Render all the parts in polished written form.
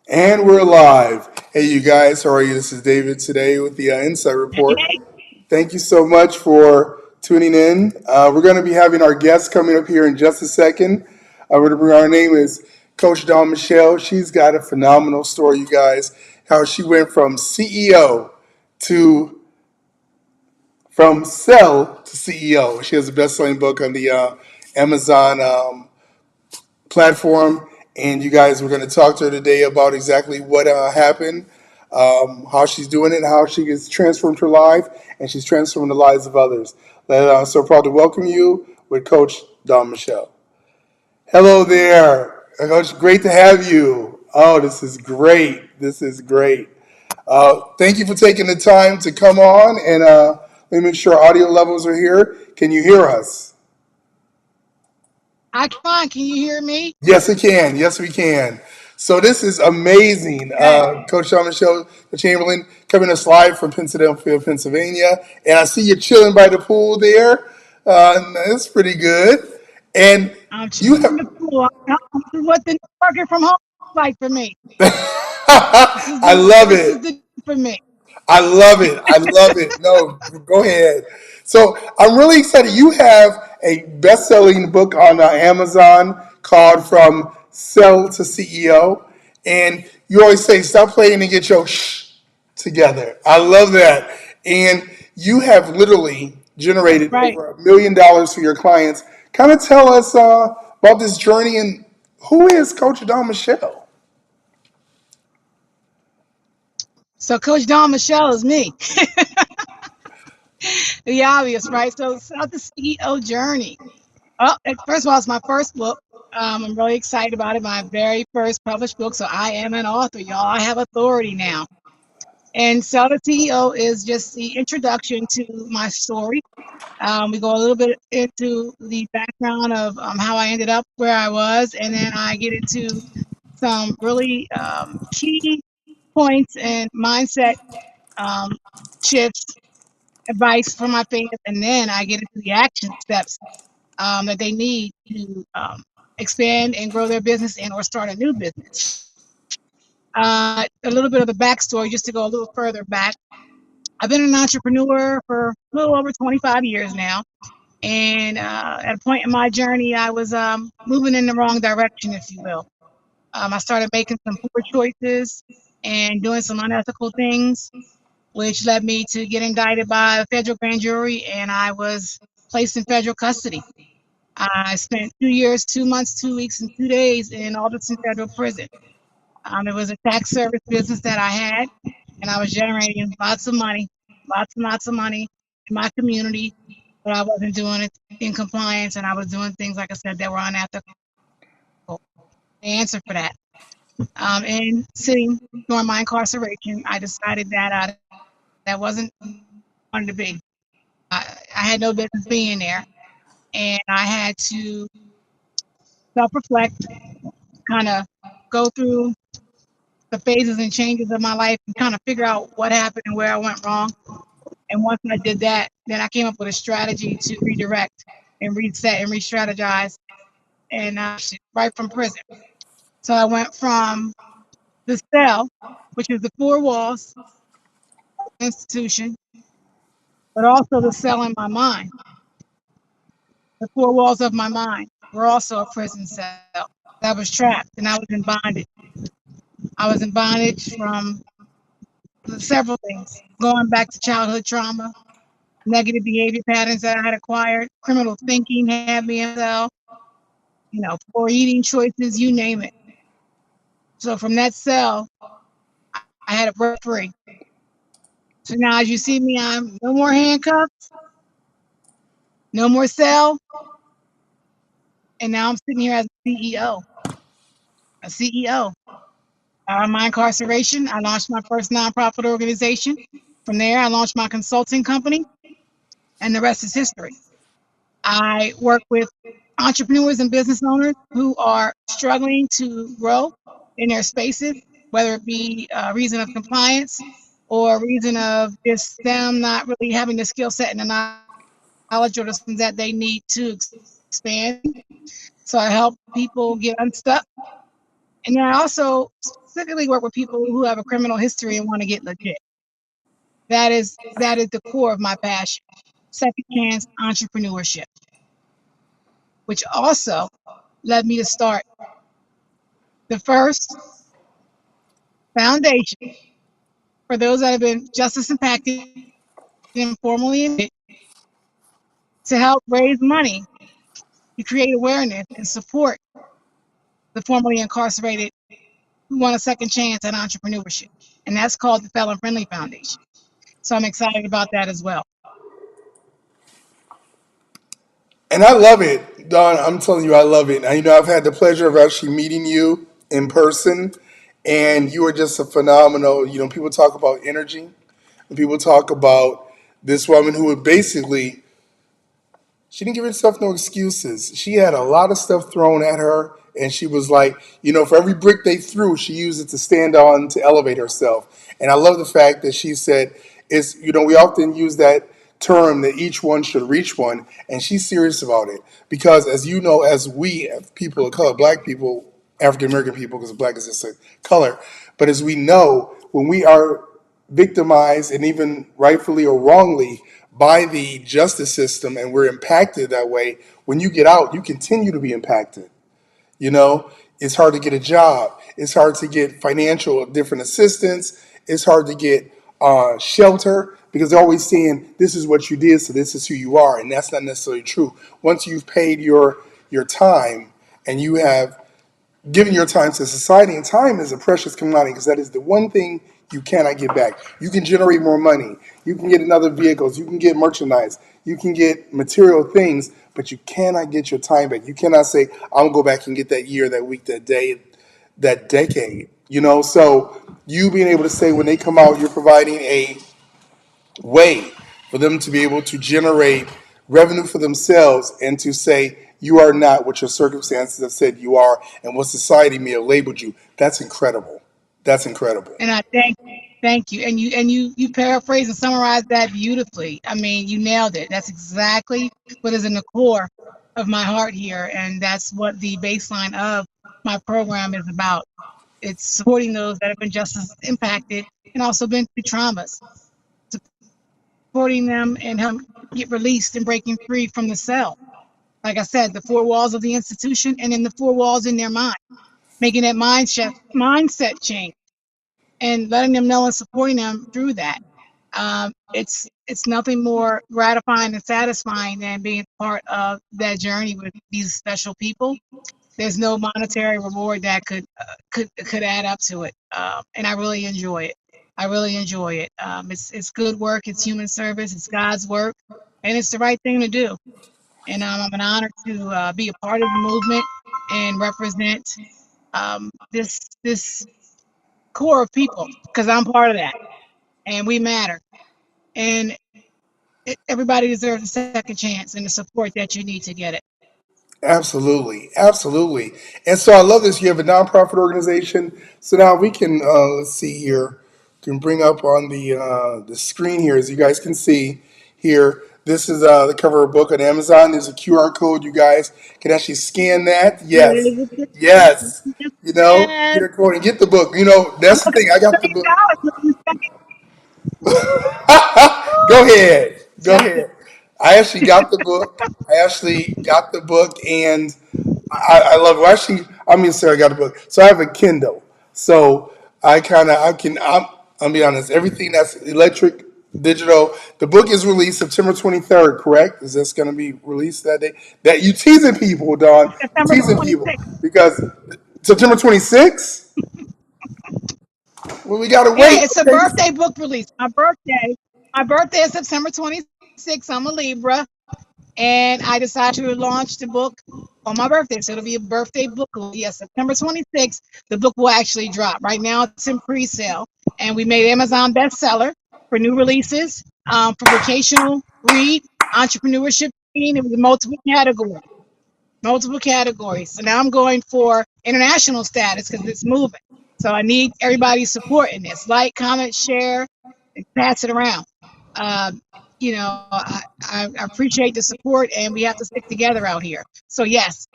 And we're live. Hey, you guys, how are you? This is David today with the Insight Report. Thank you so much for tuning in. We're going to be having our guest coming up here in just a second. Our name is Coach Dawn Michelle. She's got a phenomenal story, you guys, how she went from CEO to from sell to CEO. She has a best-selling book on the Amazon platform. And you guys, we're going to talk to her today about exactly what happened, how she's doing it, and how she has transformed her life, and she's transformed the lives of others. So proud to welcome you with Coach Dawn Michelle. Hello there, Coach. Great to have you. Oh, this is great. This is great. Thank you for taking the time to come on, and let me make sure audio levels are here. Can you hear us? I can. Can you hear me? Yes, we can. Yes, we can. So this is amazing. Okay. Coach Sean Michelle Chamberlain coming us live from Pennsylvania, Pennsylvania. And I see you chilling by the pool there. That's pretty good. And I'm you chilling in have, the pool. This is what the working from home is like for me. I love This is it. the for me. I love it. I love it. No, go ahead. So I'm really excited. You have a best-selling book on Amazon called From Sell to CEO, and you always say, "Stop playing and get your shh together." I love that. And you have literally That's generated right. over $1 million for your clients. Kind of tell us about this journey and who is Coach Don Michelle? So Coach Dawn Michelle is me. The obvious, right? So start the CEO journey. First of all, it's my first book. I'm really excited about it. My very first published book. So I am an author, y'all. I have authority now. And so the CEO is just the introduction to my story. We go a little bit into the background of how I ended up where I was, and then I get into some really key points and mindset um, shifts, advice for my fans, and then I get into the action steps that they need to expand and grow their business and or start a new business. A little bit of the backstory, just to go a little further back. I've been an entrepreneur for a little over 25 years now. And at a point in my journey, I was moving in the wrong direction, if you will. I started making some poor choices and doing some unethical things, which led me to get indicted by a federal grand jury, and I was placed in federal custody. I spent 2 years, 2 months, 2 weeks, and 2 days in Alderson Federal Prison. It was a tax service business that I had, and I was generating lots and money in my community, but I wasn't doing it in compliance, and I was doing things, like I said, that were unethical. The answer for that. And sitting during my incarceration, I decided that that wasn't what I wanted to be. I had no business being there, and I had to self-reflect, kind of go through the phases and changes of my life and kind of figure out what happened and where I went wrong. And once I did that, then I came up with a strategy to redirect and reset and re-strategize, and right from prison. So I went from the cell, which is the four walls institution, but also the cell in my mind. The four walls of my mind were also a prison cell. I was trapped and I was in bondage. I was in bondage from several things, going back to childhood trauma, negative behavior patterns that I had acquired, criminal thinking had me in cell, poor eating choices, you name it. So from that cell, I had to break free. So now, as you see me, I'm no more handcuffs, no more cell, and now I'm sitting here as a CEO. A CEO. Out of my incarceration, I launched my first nonprofit organization. From there, I launched my consulting company, and the rest is history. I work with entrepreneurs and business owners who are struggling to grow in their spaces, whether it be a reason of compliance or a reason of just them not really having the skill set and the knowledge or the things that they need to expand. So I help people get unstuck. And then I also specifically work with people who have a criminal history and want to get legit. That is the core of my passion. Second chance entrepreneurship, which also led me to start the first foundation for those that have been justice impacted informally to help raise money to create awareness and support the formerly incarcerated who want a second chance at entrepreneurship. And that's called the Felon Friendly Foundation. So I'm excited about that as well. And I love it, Don. I'm telling you, I love it. And, I've had the pleasure of actually meeting you in person, and you are just a phenomenal. People talk about energy, and people talk about this woman who would basically she didn't give herself no excuses. She had a lot of stuff thrown at her, and she was like, for every brick they threw, she used it to stand on to elevate herself. And I love the fact that she said, we often use that term that each one should reach one, and she's serious about it. Because as you know, as we, as people of color, black people, African American people, because black is just a color, but as we know, when we are victimized and even rightfully or wrongly by the justice system and we're impacted that way, when you get out, you continue to be impacted. You know, it's hard to get a job. It's hard to get financial different assistance. It's hard to get shelter because they're always saying this is what you did, so this is who you are, and that's not necessarily true. Once you've paid your time and you have giving your time to society, and time is a precious commodity because that is the one thing you cannot get back. You can generate more money, you can get another vehicles, you can get merchandise, you can get material things, but you cannot get your time back. You cannot say, I'm gonna go back and get that year, that week, that day, that decade. So you being able to say when they come out, you're providing a way for them to be able to generate revenue for themselves and to say you are not what your circumstances have said you are and what society may have labeled you. That's incredible. That's incredible. And I thank you. And you paraphrase and summarize that beautifully. I mean, you nailed it. That's exactly what is in the core of my heart here. And that's what the baseline of my program is about. It's supporting those that have been justice impacted and also been through traumas, supporting them and help get released and breaking free from the cell. Like I said, the four walls of the institution and then the four walls in their mind, making that mindset change and letting them know and supporting them through that. It's nothing more gratifying and satisfying than being part of that journey with these special people. There's no monetary reward that could add up to it, and I really enjoy it. I really enjoy it. It's good work. It's human service. It's God's work, and it's the right thing to do. And I'm an honor to be a part of the movement and represent this core of people because I'm part of that, and we matter. And everybody deserves a second chance and the support that you need to get it. Absolutely, absolutely. And so I love this. You have a nonprofit organization. So now we can let's see here. Can bring up on the screen here, as you guys can see here. This is the cover of a book on Amazon. There's a QR code. You guys can actually scan that. Yes, yes. Yes. Get a code and get the book. That's the thing. I got the book. Go ahead. Go ahead. I actually got the book. And I love it. Well, actually, sorry, I got the book. So I have a Kindle. So I'll be honest, everything that's electric, digital. The book is released September 23rd, correct? Is this going to be released that day? That you teasing people, Don. September Teasing people. 26th. Because September 26th? Well, we got to Yeah, wait. it's a Okay. birthday book release. My birthday is September 26th. I'm a Libra, and I decided to launch the book on my birthday. So it'll be a birthday book. Yes, September 26th, the book will actually drop. Right now, it's in pre-sale, and we made Amazon bestseller for new releases, for vocational read, entrepreneurship reading. It was multiple categories. So now I'm going for international status because it's moving. So I need everybody's support in this. Like, comment, share, and pass it around. Um, I appreciate the support, and we have to stick together out here. So yes,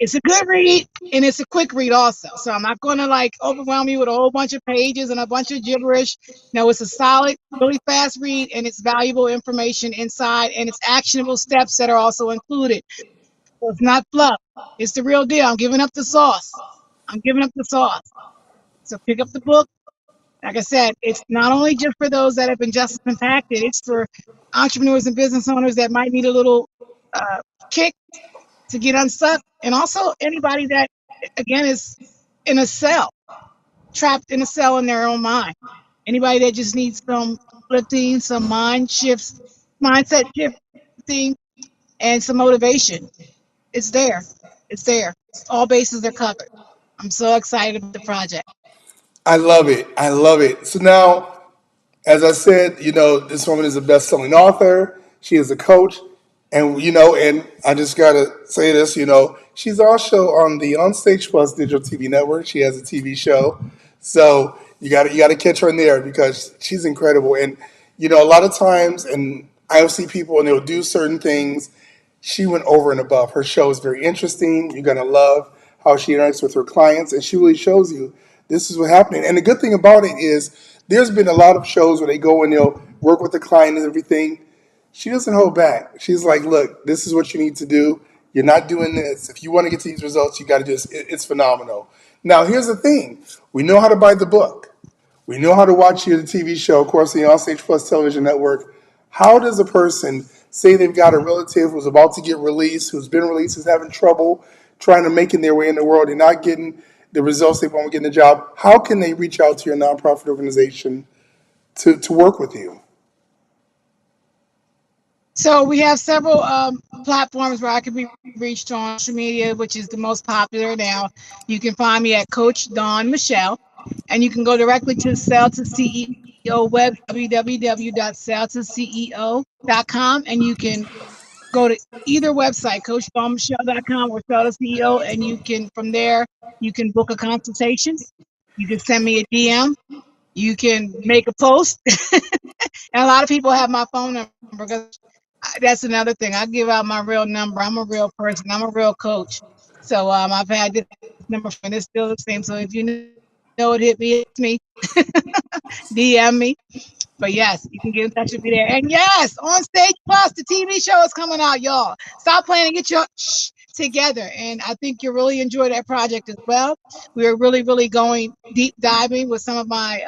It's a good read and it's a quick read also. So I'm not going to like overwhelm you with a whole bunch of pages and a bunch of gibberish. No, it's a solid, really fast read and it's valuable information inside and it's actionable steps that are also included. So it's not fluff. It's the real deal. I'm giving up the sauce. I'm giving up the sauce. So pick up the book. Like I said, it's not only just for those that have been just impacted, it's for entrepreneurs and business owners that might need a little uh, kick to get unstuck. And also anybody that, again, is in a cell, trapped in a cell in their own mind. Anybody that just needs some lifting, some mindset shifting, and some motivation. It's there. It's there. All bases are covered. I'm so excited about the project. I love it. I love it. So now, as I said, this woman is a best-selling author. She is a coach, and I just gotta say this, she's also on the Onstage Plus digital TV network. She has a TV show, so you gotta catch her in there because she's incredible. And a lot of times, and I'll see people and they'll do certain things. She went over and above. Her show is very interesting. You're gonna love how she interacts with her clients, and she really shows you this is what's happening. And the good thing about it is there's been a lot of shows where they go and they'll work with the client and everything. She doesn't hold back. She's like, look, this is what you need to do. You're not doing this. If you want to get to these results, you got to do this. It's phenomenal. Now, here's the thing. We know how to buy the book. We know how to watch the TV show, of course, the Onstage Plus television network. How does a person say they've got a relative who's about to get released, who's been released, is having trouble trying to making their way in the world and not getting the results they want to get in the job? How can they reach out to your nonprofit organization to work with you? So we have several platforms where I can be reached on social media, which is the most popular now. You can find me at Coach Dawn Michelle, and you can go directly to Sell to CEO web, www.selltoceo.com, and you can go to either website, coachdawnmichelle.com or Sell to CEO, and you can, from there, you can book a consultation. You can send me a DM. You can make a post. And a lot of people have my phone number because that's another thing. I give out my real number. I'm a real person. I'm a real coach. So I've had this number and it's still the same. So if you know it, hit me, it's me, DM me. But yes, you can get in touch with me there. And yes, On Stage Plus, the TV show is coming out, y'all. Stop playing and get your together. And I think you'll really enjoy that project as well. We are really, really going deep diving with some of my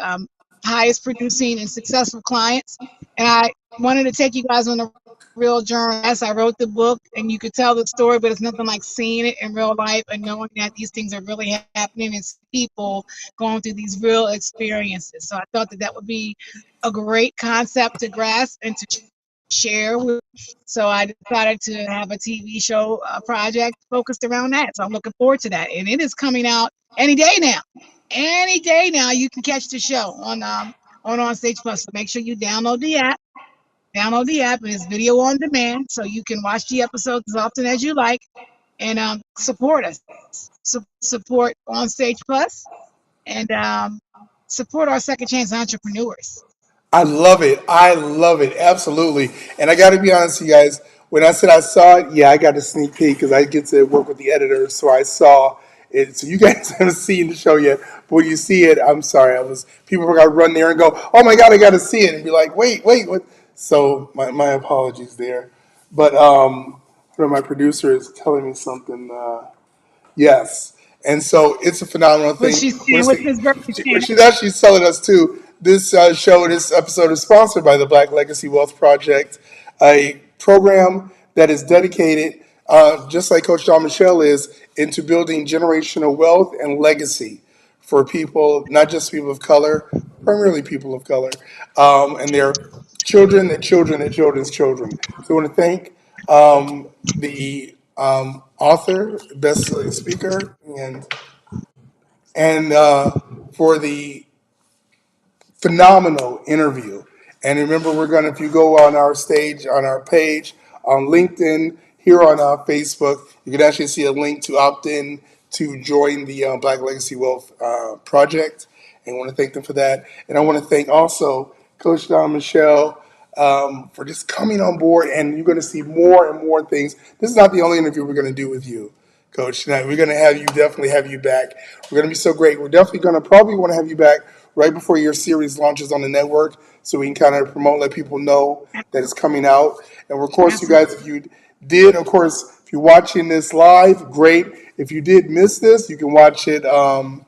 highest producing and successful clients. And I wanted to take you guys on a real journey. Yes, I wrote the book and you could tell the story, but it's nothing like seeing it in real life and knowing that these things are really happening and people going through these real experiences. So I thought that that would be a great concept to grasp and to share with. So I decided to have a TV show project focused around that. So I'm looking forward to that. And it is coming out any day now. Any day now you can catch the show on Stage Plus. So make sure you download the app. Download the app and it's video on demand, so you can watch the episodes as often as you like and support us. Support On Stage Plus and support our second chance entrepreneurs. I love it. I love it. Absolutely. And I got to be honest with you guys. When I said I saw it, yeah, I got a sneak peek because I get to work with the editor. So I saw it. So you guys haven't seen the show yet. But when you see it, I'm sorry. People are going to run there and go, oh my God, I got to see it. And be like, wait, what? So my apologies there. But my producer is telling me something. Yes. And so it's a phenomenal What thing. she's saying, what's his birthday saying? She's actually telling us too. This this episode is sponsored by the Black Legacy Wealth Project, a program that is dedicated, just like Coach Jean Michel is, into building generational wealth and legacy for people, not just people of color, primarily people of color, and their children, their children, their children's children. So I want to thank the author, best-selling speaker, and for the phenomenal interview. And remember, if you go on our stage, on our page, on LinkedIn, here on Facebook, you can actually see a link to opt in to join the Black Legacy Wealth Project. And I want to thank them for that. And I want to thank also Coach Don Michelle for just coming on board. And you're going to see more and more things. This is not the only interview we're going to do with you. Coach. Now, we're going to have you definitely have you back. We're going to be so great. We're definitely going to probably want to have you back right before your series launches on the network so we can kind of promote, let people know that it's coming out. And of course, you guys, Absolutely. if you did, of course, if you're watching this live, great. If you did miss this, you can watch it, of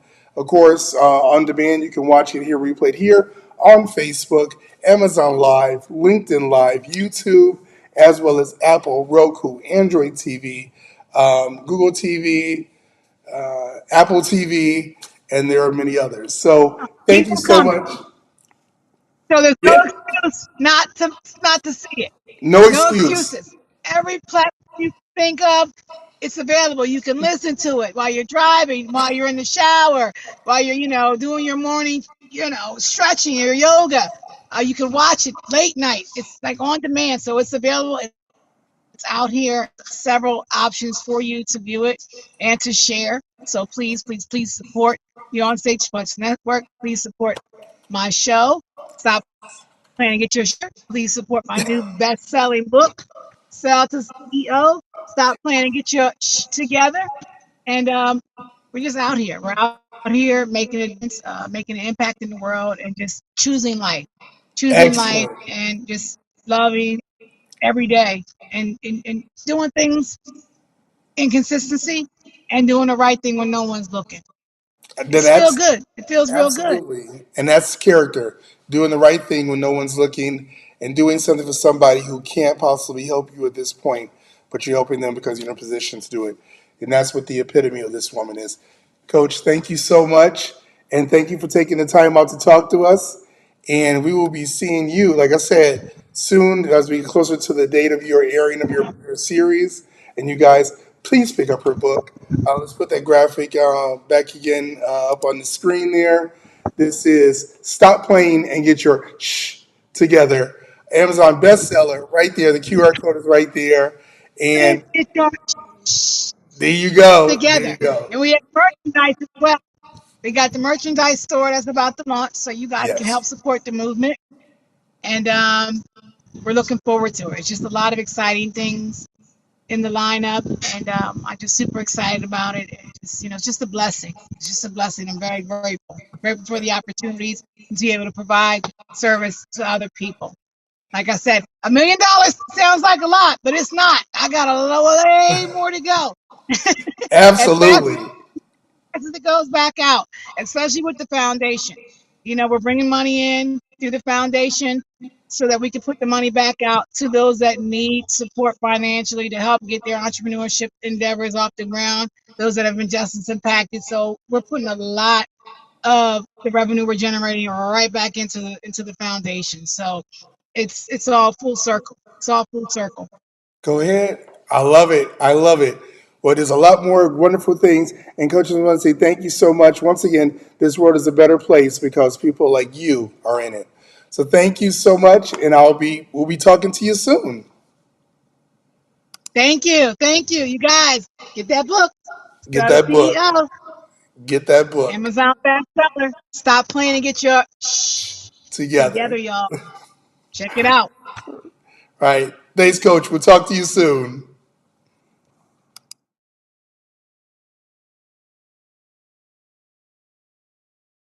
course, on demand. You can watch it here, replayed here on Facebook, Amazon Live, LinkedIn Live, YouTube, as well as Apple, Roku, Android TV, Google TV, Apple TV, and there are many others. So Keep thank you them so coming. much. So there's no Yeah, excuse not to see it. no No excuse. excuses. Every platform you think of, it's available. You can listen to it while you're driving, while you're in the shower, while you're, doing your morning, stretching, your yoga. You can watch it late night. It's like on demand, so it's available. It's out here. Several options for you to view it and to share. So please, please, please support the On Stage Plus Network. Please support my show. Stop Plan to get your shirt. Please support my new best-selling book, Sell to CEO. Stop playing to get your together. And we're just out here. We're out here making making an impact in the world, and just choosing life, Excellent. and just loving every day, and doing things in consistency, and doing the right thing when no one's looking. Then It's feel that's good. It feels real good. absolutely. And that's character. Doing the right thing when no one's looking and doing something for somebody who can't possibly help you at this point, but you're helping them because you're in a position to do it. And that's what the epitome of this woman is. Coach, thank you so much. And thank you for taking the time out to talk to us. And we will be seeing you, like I said, soon as we get closer to the date of your airing of your series. And you guys, please pick up her book. Let's put that graphic back again up on the screen there. This is Stop Playing and Get Your Shh Together. Amazon bestseller right there. The QR code is right there. And Get your there you go. There you together. go. And we have merchandise as well. We got the merchandise store that's about to launch, so you guys can Yes. help support the movement. And we're looking forward to it. It's just a lot of exciting things in the lineup, and I'm just super excited about it. And just, it's just a blessing. It's just a blessing. I'm very grateful for the opportunities to be able to provide service to other people. Like I said, $1 million sounds like a lot, but it's not. I got a way more to go. As fast Absolutely. as it goes back out, especially with the foundation. We're bringing money in through the foundation so that we can put the money back out to those that need support financially to help get their entrepreneurship endeavors off the ground, those that have been justice impacted. So we're putting a lot of the revenue we're generating right back into the foundation. So it's all full circle. It's all full circle. Go ahead. I love it. I love it. Well, there's a lot more wonderful things. And coaches, I want to say thank you so much. Once again, this world is a better place because people like you are in it. So thank you so much, and we'll be talking to you soon. Thank you. Thank you. You guys get that book. Get Got a that book. CEO. Get that book Amazon bestseller. Stop playing and get your shh together. together, y'all. Check it out. All right. Thanks, coach. We'll talk to you soon.